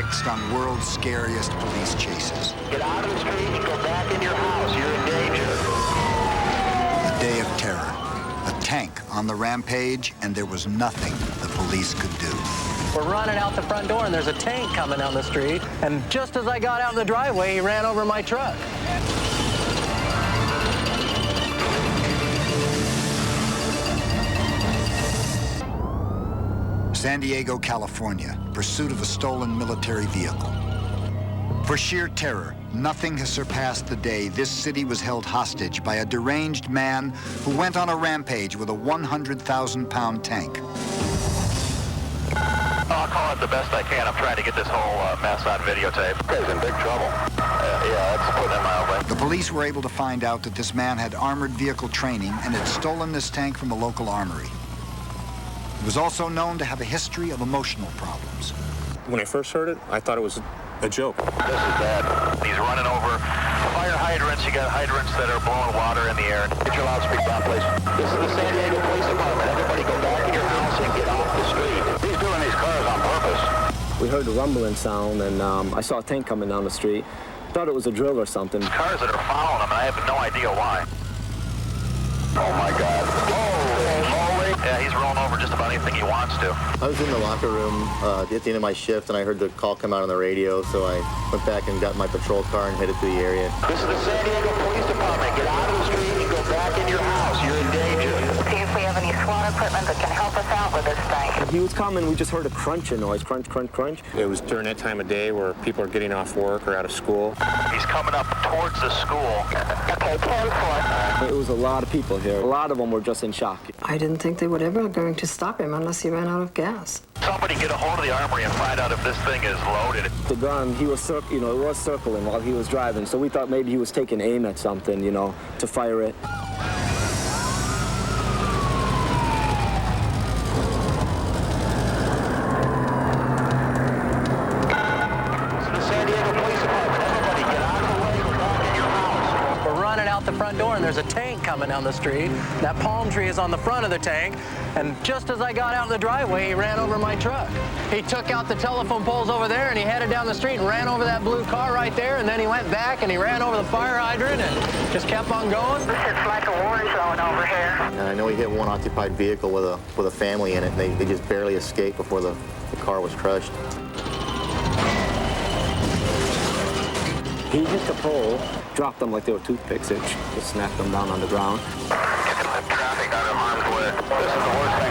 next on World's Scariest Police Chases. Get out of the street and go back in your house. You're in danger. A day of terror. A tank on the rampage, and there was nothing the police could do. We're running out the front door, and there's a tank coming down the street. And just as I got out in the driveway, he ran over my truck. San Diego, California, pursuit of a stolen military vehicle. For sheer terror, nothing has surpassed the day this city was held hostage by a deranged man who went on a rampage with a 100,000-pound tank. I'll call it the best I can. I'm trying to get this whole mess on videotape. He's in big trouble. Yeah, that's putting it mildly. The police were able to find out that this man had armored vehicle training and had stolen this tank from a local armory. He was also known to have a history of emotional problems. When I first heard it, I thought it was a joke. This is bad. He's running over fire hydrants. You got hydrants that are blowing water in the air. Get your loudspeaker on, please. This is the San Diego Police Department. Everybody go back in your house and get off the street. He's doing these cars on purpose. We heard the rumbling sound, and I saw a tank coming down the street. Thought it was a drill or something. There's cars that are following him, and I have no idea why. Oh, my God. Holy. Yeah, he's rolling over just about anything he wants to. I was in the locker room at the end of my shift, and I heard the call come out on the radio, so I went back and got my patrol car and headed to the area. This is the San Diego Police Department. Get out of the street and go back in your house. You're in danger. See if we have any SWAT equipment that can help us out with this thing. He was coming, we just heard a crunching noise, crunch, crunch, crunch. It was during that time of day where people are getting off work or out of school. He's coming up towards the school. Okay, 10-4. It was a lot of people here. A lot of them were just in shock. I didn't think they were ever going to stop him unless he ran out of gas. Somebody get a hold of the armory and find out if this thing is loaded. The gun, he was, it was circling while he was driving, so we thought maybe he was taking aim at something, to fire it. The front door, and there's a tank coming down the street. That palm tree is on the front of the tank, and just as I got out in the driveway, he ran over my truck. He took out the telephone poles over there, and he headed down the street and ran over that blue car right there, and then he went back and he ran over the fire hydrant and just kept on going. It's like a war zone over here. And I know he hit one occupied vehicle with a family in it, and they just barely escaped before the car was crushed. He hit the pole, dropped them like they were toothpicks, just snapped them down on the ground. Get the traffic out of harm's way. This is the worst thing